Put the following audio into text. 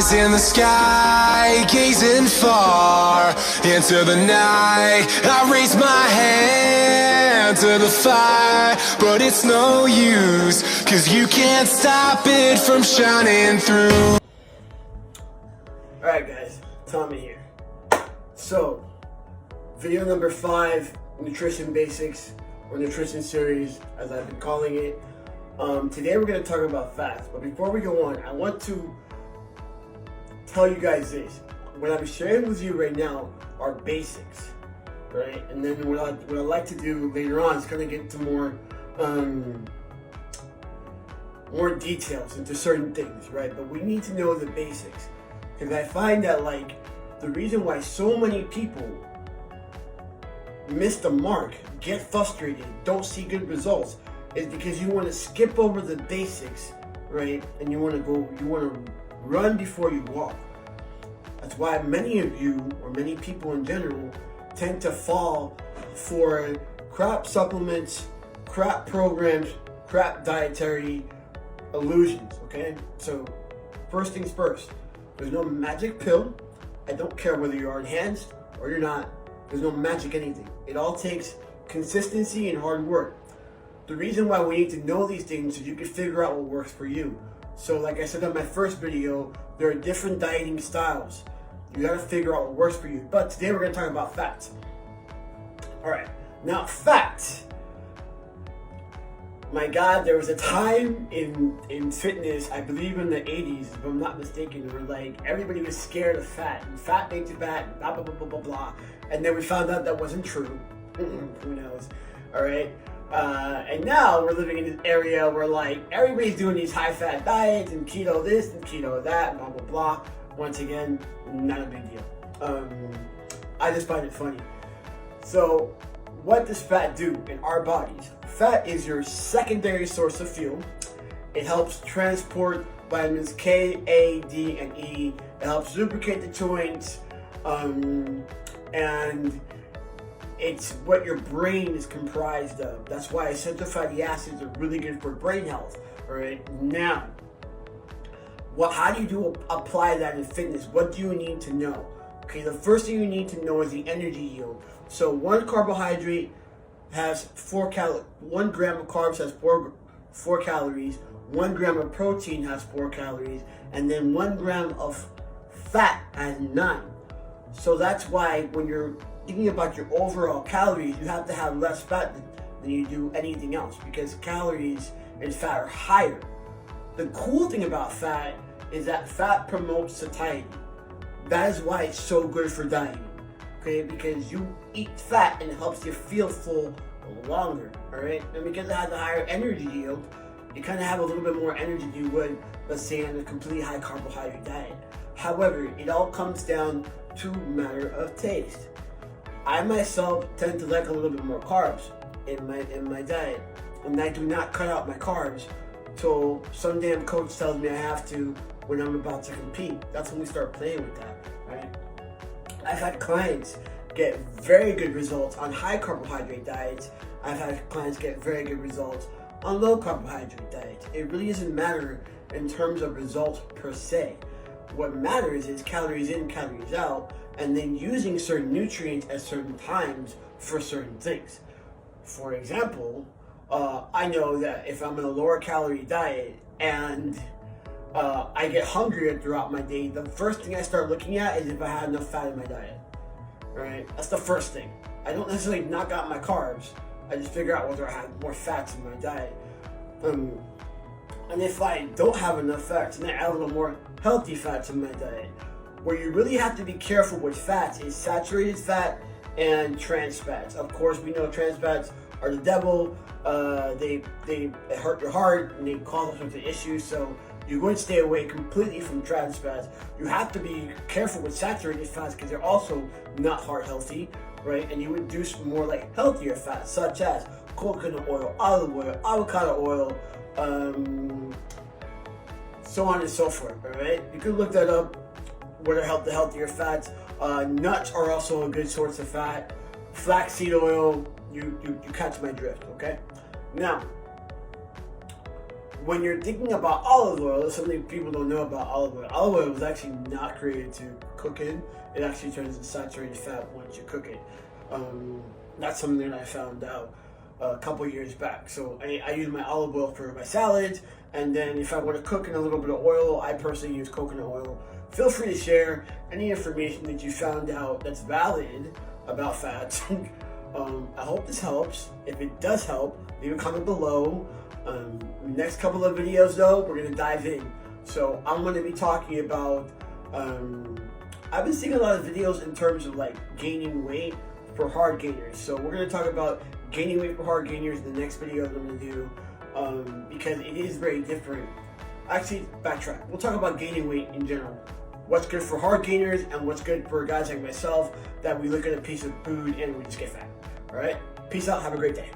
eyes in the sky, gazing far into the night. I raise my hand to the fire, but it's no use, 'cause you can't stop it from shining through. Alright guys, Tommy here. So, video number 5, Nutrition Basics, or Nutrition Series, as I've been calling it. Today we're going to talk about fats, but before we go on, I want to tell you guys this. What I'm sharing with you right now are basics, right? And then what I'd like to do later on is kind of get into more details into certain things, right? But we need to know the basics, because I find that like the reason why so many people miss the mark, get frustrated, don't see good results, is because you want to skip over the basics, right? And you want to run before you walk. That's why many of you, or many people in general, tend to fall for crap supplements, crap programs, crap dietary illusions, okay? So first things first, there's no magic pill. I don't care whether you're enhanced or you're not. There's no magic anything. It all takes consistency and hard work. The reason why we need to know these things is you can figure out what works for you. So like I said in my first video, there are different dieting styles. You gotta figure out what works for you. But today we're gonna talk about fats. Alright, now fats. My God, there was a time in fitness, I believe in the 80s, if I'm not mistaken, where like everybody was scared of fat. And fat makes you fat, blah, blah, blah, blah, blah, blah. And then we found out that wasn't true. Who knows? Alright. And now we're living in an area where like everybody's doing these high-fat diets and keto this and keto that, blah, blah, blah. Once again, not a big deal. I just find it funny. So, what does fat do in our bodies? Fat is your secondary source of fuel. It helps transport vitamins K, A, D, and E. It helps lubricate the joints, and it's what your brain is comprised of. That's why essential fatty acids are really good for brain health. All right, now, how do you apply that in fitness? What do you need to know? Okay, the first thing you need to know is the energy yield. So one carbohydrate has 4 calories. 1 gram of carbs has 4 calories. 1 gram of protein has 4 calories, and then 1 gram of fat has 9. So that's why when you're thinking about your overall calories, you have to have less fat than you do anything else, because calories and fat are higher. The cool thing about fat is that fat promotes satiety. That is why it's so good for dieting, okay? Because you eat fat and it helps you feel full longer, all right? And because it has a higher energy yield, you kind of have a little bit more energy than you would, let's say, on a completely high carbohydrate diet. However, it all comes down to a matter of taste. I myself tend to like a little bit more carbs in my diet, and I do not cut out my carbs till some damn coach tells me I have to when I'm about to compete. That's when we start playing with that, right? I've had clients get very good results on high carbohydrate diets. I've had clients get very good results on low carbohydrate diets. It really doesn't matter in terms of results per se. What matters is calories in, calories out, and then using certain nutrients at certain times for certain things. For example, I know that if I'm in a lower calorie diet and I get hungrier throughout my day, the first thing I start looking at is if I had enough fat in my diet. Right? That's the first thing. I don't necessarily knock out my carbs. I just figure out whether I have more fats in my diet. And if I don't have enough fats, then I add a little more healthy fats in my diet. Where you really have to be careful with fats is saturated fat and trans fats. Of course, we know trans fats are the devil. They hurt your heart and they cause all sorts of issues. So you're going to stay away completely from trans fats. You have to be careful with saturated fats because they're also not heart healthy, right? And you would do some more like healthier fats, such as coconut oil, olive oil, avocado oil, so on and so forth, all right? You can look that up, what are the healthier fats. Nuts are also a good source of fat. Flaxseed oil, you catch my drift, okay? Now, when you're thinking about olive oil, something people don't know about olive oil. Olive oil was actually not created to cook in. It actually turns into saturated fat once you cook it. That's something that I found out a couple years back. So I use my olive oil for my salads, and then if I want to cook in a little bit of oil, I personally use coconut oil. Feel free to share any information that you found out that's valid about fats. I hope this helps. If it does help, leave a comment below. Next couple of videos though, we're going to dive in. So I'm going to be talking about, I've been seeing a lot of videos in terms of like gaining weight for hard gainers. So we're going to talk about gaining weight for hard gainers in the next video that I'm going to do, because it is very different. Actually, backtrack. We'll talk about gaining weight in general. What's good for hard gainers and what's good for guys like myself that we look at a piece of food and we just get fat. All right? Peace out. Have a great day.